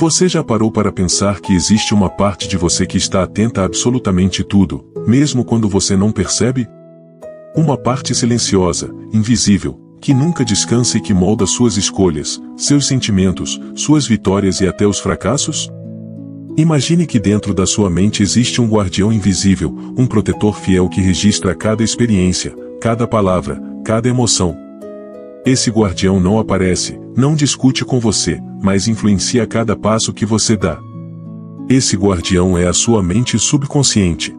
Você já parou para pensar que existe uma parte de você que está atenta a absolutamente tudo, mesmo quando você não percebe? Uma parte silenciosa, invisível, que nunca descansa e que molda suas escolhas, seus sentimentos, suas vitórias e até os fracassos? Imagine que dentro da sua mente existe um guardião invisível, um protetor fiel que registra cada experiência, cada palavra, cada emoção. Esse guardião não aparece, não discute com você, mas influencia cada passo que você dá. Esse guardião é a sua mente subconsciente.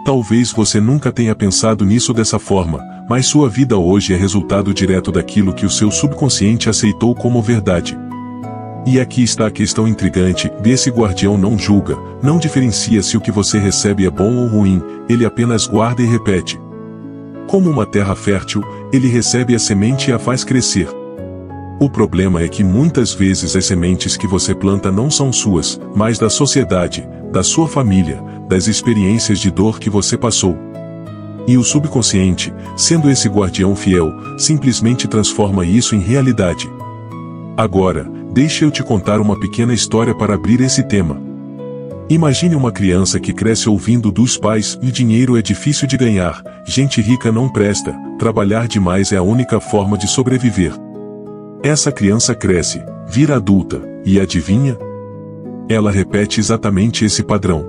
Talvez você nunca tenha pensado nisso dessa forma, mas sua vida hoje é resultado direto daquilo que o seu subconsciente aceitou como verdade. E aqui está a questão intrigante: esse guardião não julga, não diferencia se o que você recebe é bom ou ruim, ele apenas guarda e repete. Como uma terra fértil, ele recebe a semente e a faz crescer. O problema é que muitas vezes as sementes que você planta não são suas, mas da sociedade, da sua família, das experiências de dor que você passou. E o subconsciente, sendo esse guardião fiel, simplesmente transforma isso em realidade. Agora, deixe eu te contar uma pequena história para abrir esse tema. Imagine uma criança que cresce ouvindo dos pais: "E dinheiro é difícil de ganhar, gente rica não presta, trabalhar demais é a única forma de sobreviver." Essa criança cresce, vira adulta, e adivinha? Ela repete exatamente esse padrão.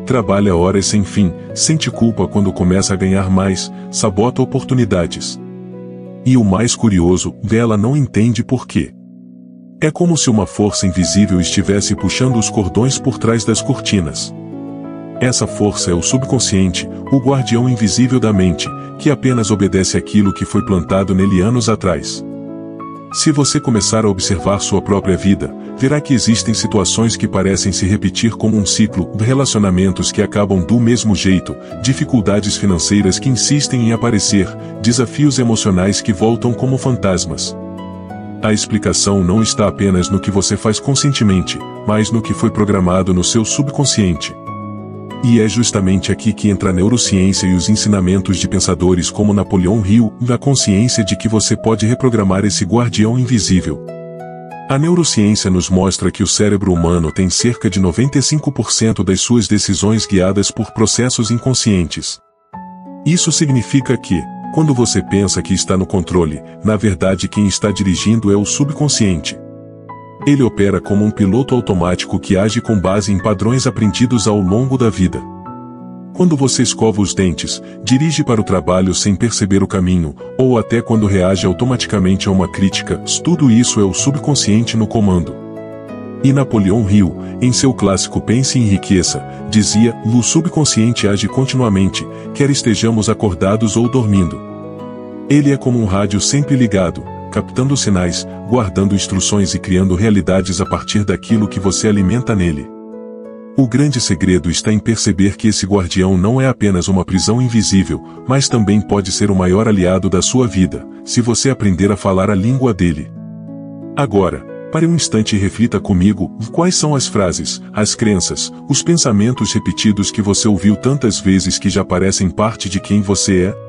Trabalha horas sem fim, sente culpa quando começa a ganhar mais, sabota oportunidades. E o mais curioso, ela não entende por quê. É como se uma força invisível estivesse puxando os cordões por trás das cortinas. Essa força é o subconsciente, o guardião invisível da mente, que apenas obedece àquilo que foi plantado nele anos atrás. Se você começar a observar sua própria vida, verá que existem situações que parecem se repetir como um ciclo, relacionamentos que acabam do mesmo jeito, dificuldades financeiras que insistem em aparecer, desafios emocionais que voltam como fantasmas. A explicação não está apenas no que você faz conscientemente, mas no que foi programado no seu subconsciente. E é justamente aqui que entra a neurociência e os ensinamentos de pensadores como Napoleão Hill, da consciência de que você pode reprogramar esse guardião invisível. A neurociência nos mostra que o cérebro humano tem cerca de 95% das suas decisões guiadas por processos inconscientes. Isso significa que, quando você pensa que está no controle, na verdade quem está dirigindo é o subconsciente. Ele opera como um piloto automático que age com base em padrões aprendidos ao longo da vida. Quando você escova os dentes, dirige para o trabalho sem perceber o caminho, ou até quando reage automaticamente a uma crítica, tudo isso é o subconsciente no comando. E Napoleão Hill, em seu clássico Pense e Enriqueça, dizia: "O subconsciente age continuamente, quer estejamos acordados ou dormindo." Ele é como um rádio sempre ligado, captando sinais, guardando instruções e criando realidades a partir daquilo que você alimenta nele. O grande segredo está em perceber que esse guardião não é apenas uma prisão invisível, mas também pode ser o maior aliado da sua vida, se você aprender a falar a língua dele. Agora, pare um instante e reflita comigo: quais são as frases, as crenças, os pensamentos repetidos que você ouviu tantas vezes que já parecem parte de quem você é?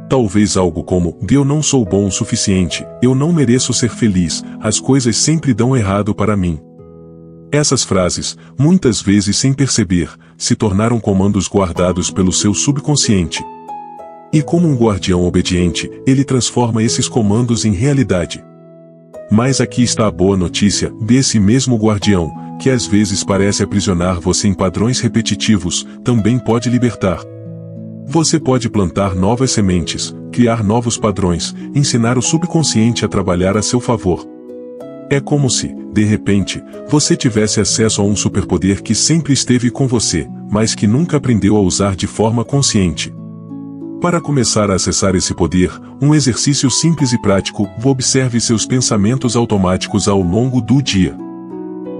Talvez algo como: "Eu não sou bom o suficiente, eu não mereço ser feliz, as coisas sempre dão errado para mim." Essas frases, muitas vezes sem perceber, se tornaram comandos guardados pelo seu subconsciente. E como um guardião obediente, ele transforma esses comandos em realidade. Mas aqui está a boa notícia: desse mesmo guardião, que às vezes parece aprisionar você em padrões repetitivos, também pode libertar. Você pode plantar novas sementes, criar novos padrões, ensinar o subconsciente a trabalhar a seu favor. É como se, de repente, você tivesse acesso a um superpoder que sempre esteve com você, mas que nunca aprendeu a usar de forma consciente. Para começar a acessar esse poder, um exercício simples e prático: observe seus pensamentos automáticos ao longo do dia.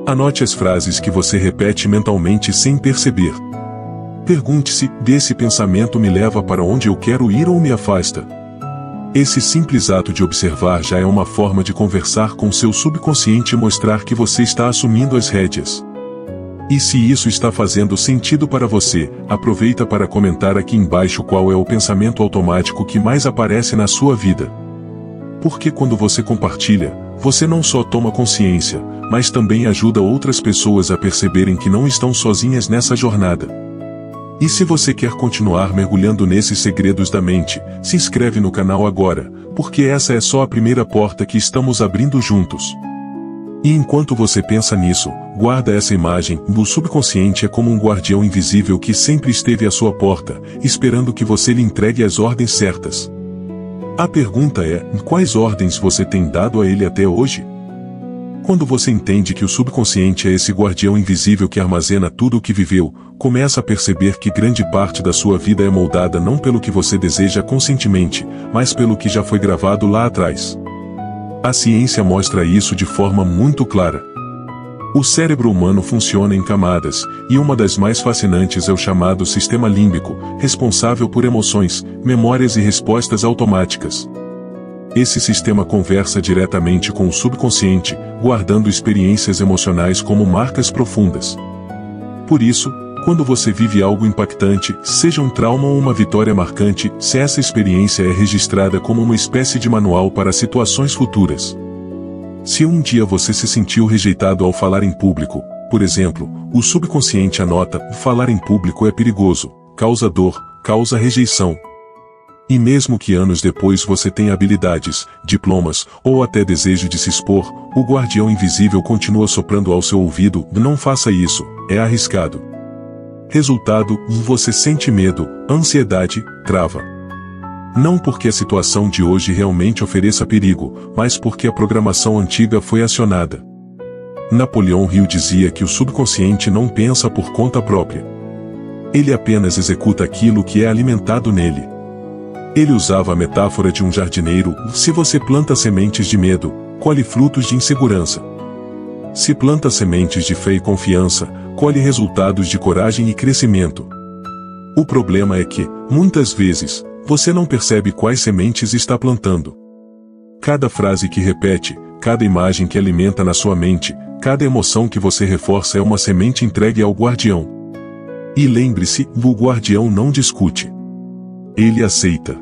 Anote as frases que você repete mentalmente sem perceber. Pergunte-se: esse pensamento me leva para onde eu quero ir ou me afasta? Esse simples ato de observar já é uma forma de conversar com seu subconsciente e mostrar que você está assumindo as rédeas. E se isso está fazendo sentido para você, aproveita para comentar aqui embaixo qual é o pensamento automático que mais aparece na sua vida. Porque quando você compartilha, você não só toma consciência, mas também ajuda outras pessoas a perceberem que não estão sozinhas nessa jornada. E se você quer continuar mergulhando nesses segredos da mente, se inscreve no canal agora, porque essa é só a primeira porta que estamos abrindo juntos. E enquanto você pensa nisso, guarda essa imagem: o subconsciente é como um guardião invisível que sempre esteve à sua porta, esperando que você lhe entregue as ordens certas. A pergunta é: quais ordens você tem dado a ele até hoje? Quando você entende que o subconsciente é esse guardião invisível que armazena tudo o que viveu, começa a perceber que grande parte da sua vida é moldada não pelo que você deseja conscientemente, mas pelo que já foi gravado lá atrás. A ciência mostra isso de forma muito clara. O cérebro humano funciona em camadas, e uma das mais fascinantes é o chamado sistema límbico, responsável por emoções, memórias e respostas automáticas. Esse sistema conversa diretamente com o subconsciente, guardando experiências emocionais como marcas profundas. Por isso, quando você vive algo impactante, seja um trauma ou uma vitória marcante, se essa experiência é registrada como uma espécie de manual para situações futuras. Se um dia você se sentiu rejeitado ao falar em público, por exemplo, o subconsciente anota: falar em público é perigoso, causa dor, causa rejeição. E mesmo que anos depois você tenha habilidades, diplomas, ou até desejo de se expor, o guardião invisível continua soprando ao seu ouvido: não faça isso, é arriscado. Resultado: você sente medo, ansiedade, trava. Não porque a situação de hoje realmente ofereça perigo, mas porque a programação antiga foi acionada. Napoleão Hill dizia que o subconsciente não pensa por conta própria. Ele apenas executa aquilo que é alimentado nele. Ele usava a metáfora de um jardineiro: se você planta sementes de medo, colhe frutos de insegurança. Se planta sementes de fé e confiança, colhe resultados de coragem e crescimento. O problema é que, muitas vezes, você não percebe quais sementes está plantando. Cada frase que repete, cada imagem que alimenta na sua mente, cada emoção que você reforça é uma semente entregue ao guardião. E lembre-se, o guardião não discute. Ele aceita.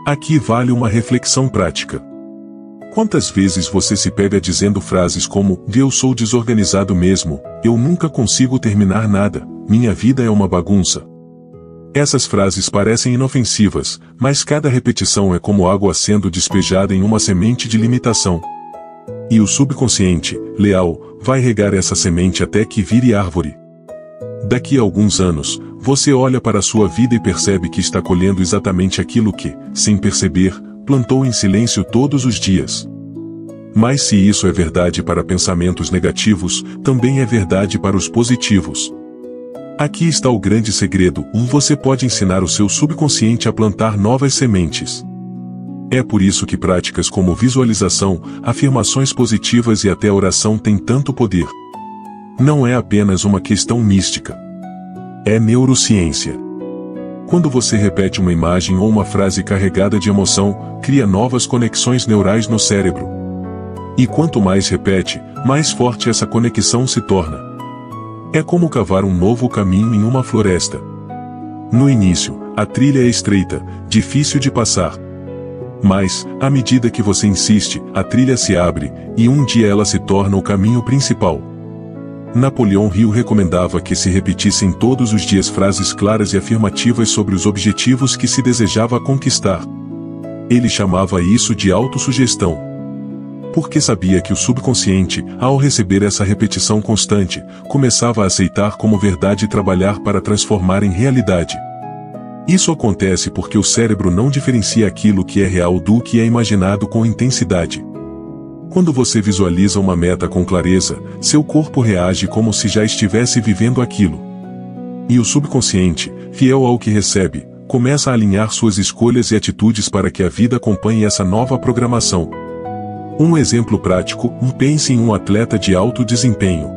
Aqui vale uma reflexão prática. Quantas vezes você se pega dizendo frases como: eu sou desorganizado mesmo, eu nunca consigo terminar nada, minha vida é uma bagunça? Essas frases parecem inofensivas, mas cada repetição é como água sendo despejada em uma semente de limitação. E o subconsciente, leal, vai regar essa semente até que vire árvore. Daqui a alguns anos, você olha para a sua vida e percebe que está colhendo exatamente aquilo que, sem perceber, plantou em silêncio todos os dias. Mas se isso é verdade para pensamentos negativos, também é verdade para os positivos. Aqui está o grande segredo: você pode ensinar o seu subconsciente a plantar novas sementes. É por isso que práticas como visualização, afirmações positivas e até oração têm tanto poder. Não é apenas uma questão mística. É neurociência. Quando você repete uma imagem ou uma frase carregada de emoção, cria novas conexões neurais no cérebro. E quanto mais repete, mais forte essa conexão se torna. É como cavar um novo caminho em uma floresta. No início, a trilha é estreita, difícil de passar. Mas, à medida que você insiste, a trilha se abre, e um dia ela se torna o caminho principal. Napoleão Hill recomendava que se repetissem todos os dias frases claras e afirmativas sobre os objetivos que se desejava conquistar. Ele chamava isso de autossugestão. Porque sabia que o subconsciente, ao receber essa repetição constante, começava a aceitar como verdade e trabalhar para transformar em realidade. Isso acontece porque o cérebro não diferencia aquilo que é real do que é imaginado com intensidade. Quando você visualiza uma meta com clareza, seu corpo reage como se já estivesse vivendo aquilo. E o subconsciente, fiel ao que recebe, começa a alinhar suas escolhas e atitudes para que a vida acompanhe essa nova programação. Um exemplo prático: pense em um atleta de alto desempenho.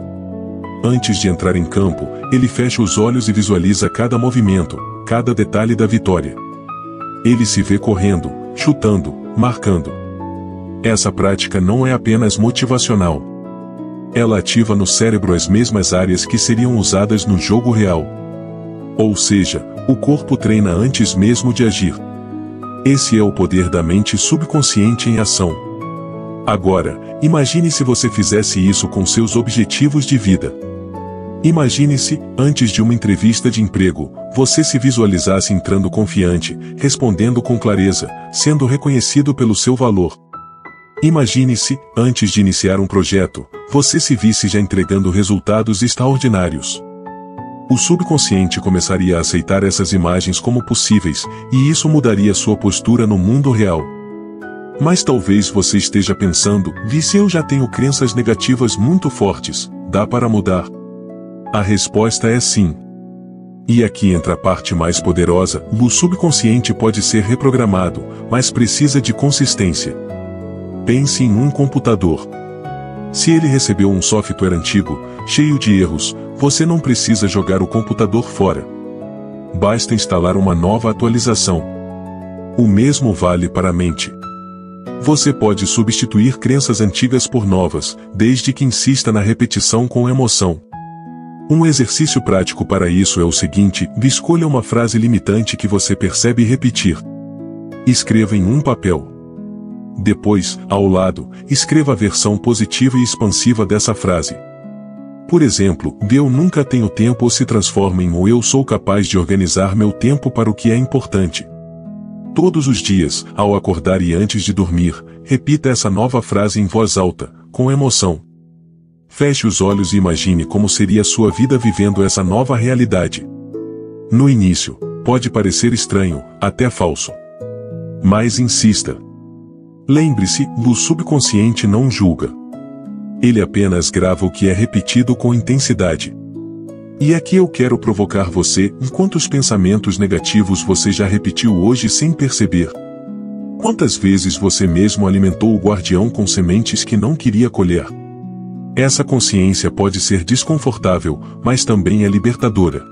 Antes de entrar em campo, ele fecha os olhos e visualiza cada movimento, cada detalhe da vitória. Ele se vê correndo, chutando, marcando. Essa prática não é apenas motivacional. Ela ativa no cérebro as mesmas áreas que seriam usadas no jogo real. Ou seja, o corpo treina antes mesmo de agir. Esse é o poder da mente subconsciente em ação. Agora, imagine se você fizesse isso com seus objetivos de vida. Imagine-se, antes de uma entrevista de emprego, você se visualizasse entrando confiante, respondendo com clareza, sendo reconhecido pelo seu valor. Imagine-se, antes de iniciar um projeto, você se visse já entregando resultados extraordinários. O subconsciente começaria a aceitar essas imagens como possíveis, e isso mudaria sua postura no mundo real. Mas talvez você esteja pensando, se eu já tenho crenças negativas muito fortes, dá para mudar? A resposta é sim. E aqui entra a parte mais poderosa: o subconsciente pode ser reprogramado, mas precisa de consistência. Pense em um computador. Se ele recebeu um software antigo, cheio de erros, você não precisa jogar o computador fora. Basta instalar uma nova atualização. O mesmo vale para a mente. Você pode substituir crenças antigas por novas, desde que insista na repetição com emoção. Um exercício prático para isso é o seguinte: escolha uma frase limitante que você percebe repetir. Escreva em um papel. Depois, ao lado, escreva a versão positiva e expansiva dessa frase. Por exemplo, eu nunca tenho tempo ou se transforma em eu sou capaz de organizar meu tempo para o que é importante. Todos os dias, ao acordar e antes de dormir, repita essa nova frase em voz alta, com emoção. Feche os olhos e imagine como seria sua vida vivendo essa nova realidade. No início, pode parecer estranho, até falso. Mas insista. Lembre-se, o subconsciente não julga. Ele apenas grava o que é repetido com intensidade. E aqui eu quero provocar você: quantos pensamentos negativos você já repetiu hoje sem perceber? Quantas vezes você mesmo alimentou o guardião com sementes que não queria colher? Essa consciência pode ser desconfortável, mas também é libertadora.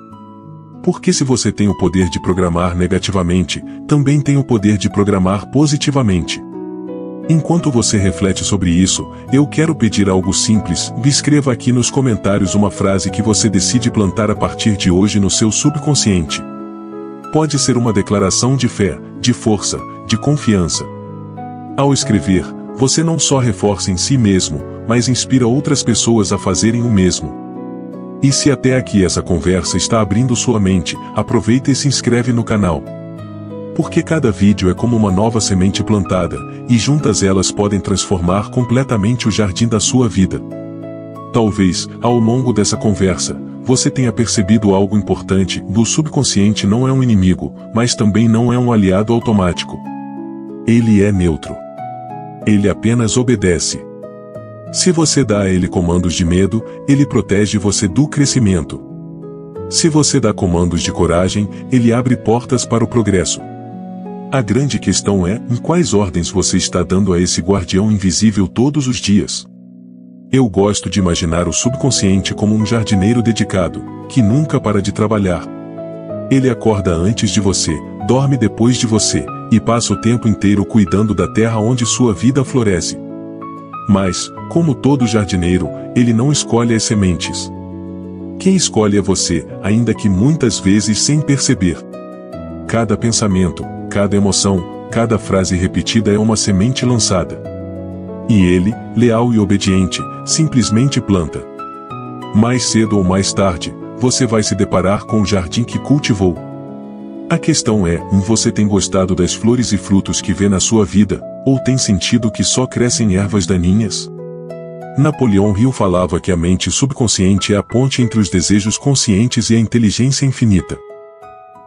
Porque se você tem o poder de programar negativamente, também tem o poder de programar positivamente. Enquanto você reflete sobre isso, eu quero pedir algo simples: escreva aqui nos comentários uma frase que você decide plantar a partir de hoje no seu subconsciente. Pode ser uma declaração de fé, de força, de confiança. Ao escrever, você não só reforça em si mesmo, mas inspira outras pessoas a fazerem o mesmo. E se até aqui essa conversa está abrindo sua mente, aproveita e se inscreve no canal. Porque cada vídeo é como uma nova semente plantada, e juntas elas podem transformar completamente o jardim da sua vida. Talvez, ao longo dessa conversa, você tenha percebido algo importante: o subconsciente não é um inimigo, mas também não é um aliado automático. Ele é neutro. Ele apenas obedece. Se você dá a ele comandos de medo, ele protege você do crescimento. Se você dá comandos de coragem, ele abre portas para o progresso. A grande questão é: em quais ordens você está dando a esse guardião invisível todos os dias? Eu gosto de imaginar o subconsciente como um jardineiro dedicado, que nunca para de trabalhar. Ele acorda antes de você, dorme depois de você, e passa o tempo inteiro cuidando da terra onde sua vida floresce. Mas, como todo jardineiro, ele não escolhe as sementes. Quem escolhe é você, ainda que muitas vezes sem perceber. Cada pensamento, cada emoção, cada frase repetida é uma semente lançada. E ele, leal e obediente, simplesmente planta. Mais cedo ou mais tarde, você vai se deparar com o jardim que cultivou. A questão é: você tem gostado das flores e frutos que vê na sua vida, ou tem sentido que só crescem ervas daninhas? Napoleão Hill falava que a mente subconsciente é a ponte entre os desejos conscientes e a inteligência infinita.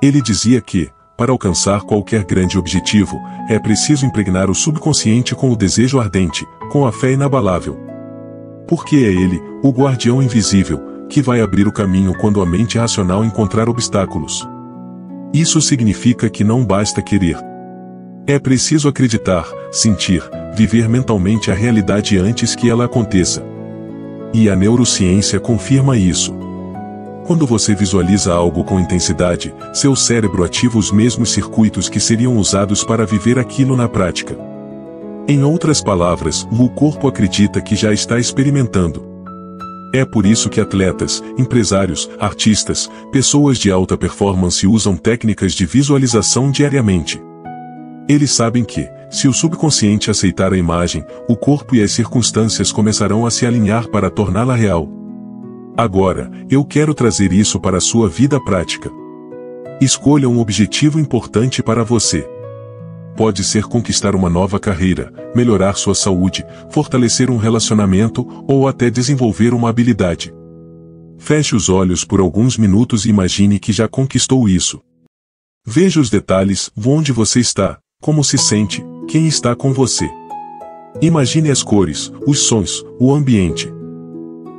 Ele dizia que, para alcançar qualquer grande objetivo, é preciso impregnar o subconsciente com o desejo ardente, com a fé inabalável. Porque é ele, o guardião invisível, que vai abrir o caminho quando a mente racional encontrar obstáculos. Isso significa que não basta querer. É preciso acreditar, sentir, viver mentalmente a realidade antes que ela aconteça. E a neurociência confirma isso. Quando você visualiza algo com intensidade, seu cérebro ativa os mesmos circuitos que seriam usados para viver aquilo na prática. Em outras palavras, o corpo acredita que já está experimentando. É por isso que atletas, empresários, artistas, pessoas de alta performance usam técnicas de visualização diariamente. Eles sabem que, se o subconsciente aceitar a imagem, o corpo e as circunstâncias começarão a se alinhar para torná-la real. Agora, eu quero trazer isso para a sua vida prática. Escolha um objetivo importante para você. Pode ser conquistar uma nova carreira, melhorar sua saúde, fortalecer um relacionamento ou até desenvolver uma habilidade. Feche os olhos por alguns minutos e imagine que já conquistou isso. Veja os detalhes, onde você está, como se sente, quem está com você. Imagine as cores, os sons, o ambiente.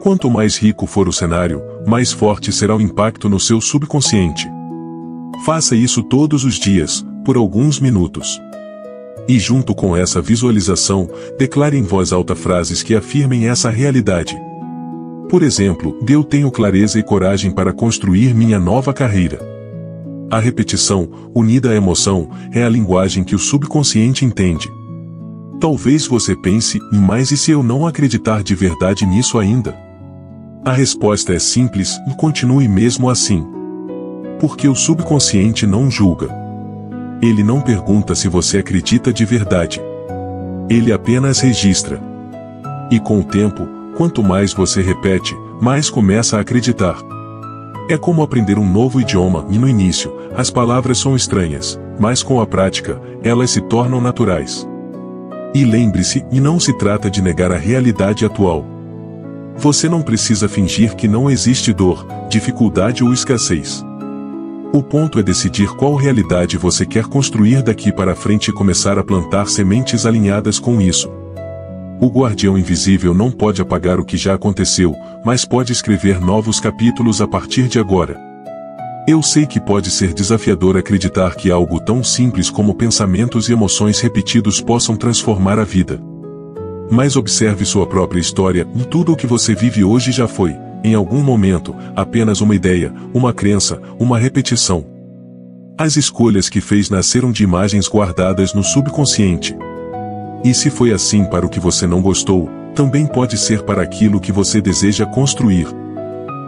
Quanto mais rico for o cenário, mais forte será o impacto no seu subconsciente. Faça isso todos os dias, por alguns minutos. E junto com essa visualização, declare em voz alta frases que afirmem essa realidade. Por exemplo, eu tenho clareza e coragem para construir minha nova carreira. A repetição, unida à emoção, é a linguagem que o subconsciente entende. Talvez você pense, mas e se eu não acreditar de verdade nisso ainda? A resposta é simples e continue mesmo assim. Porque o subconsciente não julga. Ele não pergunta se você acredita de verdade. Ele apenas registra. E com o tempo, quanto mais você repete, mais começa a acreditar. É como aprender um novo idioma e no início, as palavras são estranhas, mas com a prática, elas se tornam naturais. E lembre-se, e não se trata de negar a realidade atual. Você não precisa fingir que não existe dor, dificuldade ou escassez. O ponto é decidir qual realidade você quer construir daqui para frente e começar a plantar sementes alinhadas com isso. O guardião invisível não pode apagar o que já aconteceu, mas pode escrever novos capítulos a partir de agora. Eu sei que pode ser desafiador acreditar que algo tão simples como pensamentos e emoções repetidos possam transformar a vida. Mas observe sua própria história, e tudo o que você vive hoje já foi, em algum momento, apenas uma ideia, uma crença, uma repetição. As escolhas que fez nasceram de imagens guardadas no subconsciente. E se foi assim para o que você não gostou, também pode ser para aquilo que você deseja construir.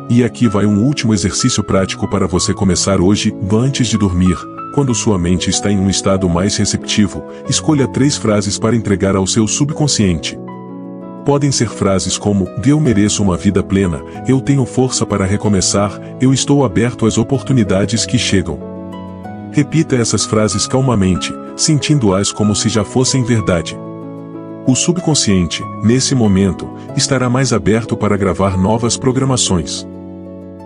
E aqui vai um último exercício prático para você começar hoje, antes de dormir. Quando sua mente está em um estado mais receptivo, escolha 3 frases para entregar ao seu subconsciente. Podem ser frases como: eu mereço uma vida plena, eu tenho força para recomeçar, eu estou aberto às oportunidades que chegam. Repita essas frases calmamente, sentindo-as como se já fossem verdade. O subconsciente, nesse momento, estará mais aberto para gravar novas programações.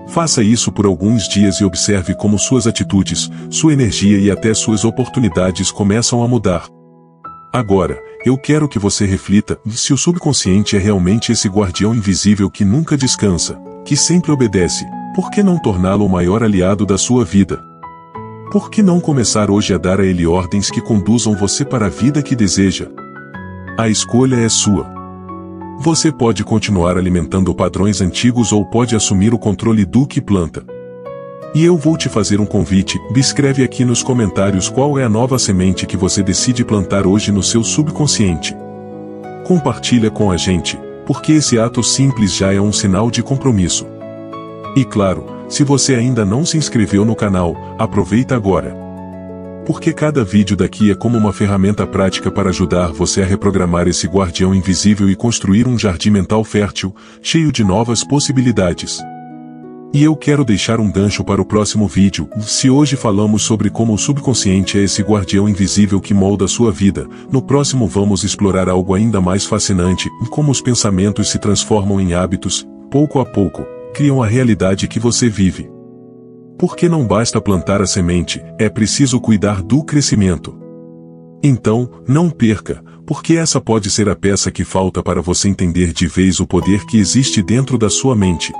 Faça isso por alguns dias e observe como suas atitudes, sua energia e até suas oportunidades começam a mudar. Agora, eu quero que você reflita se o subconsciente é realmente esse guardião invisível que nunca descansa, que sempre obedece. Por que não torná-lo o maior aliado da sua vida? Por que não começar hoje a dar a ele ordens que conduzam você para a vida que deseja? A escolha é sua. Você pode continuar alimentando padrões antigos ou pode assumir o controle do que planta. E eu vou te fazer um convite, escreve aqui nos comentários qual é a nova semente que você decide plantar hoje no seu subconsciente. Compartilha com a gente, porque esse ato simples já é um sinal de compromisso. E claro, se você ainda não se inscreveu no canal, aproveita agora. Porque cada vídeo daqui é como uma ferramenta prática para ajudar você a reprogramar esse guardião invisível e construir um jardim mental fértil, cheio de novas possibilidades. E eu quero deixar um gancho para o próximo vídeo. Se hoje falamos sobre como o subconsciente é esse guardião invisível que molda a sua vida, no próximo vamos explorar algo ainda mais fascinante, como os pensamentos se transformam em hábitos, pouco a pouco, criam a realidade que você vive. Porque não basta plantar a semente, é preciso cuidar do crescimento. Então, não perca, porque essa pode ser a peça que falta para você entender de vez o poder que existe dentro da sua mente.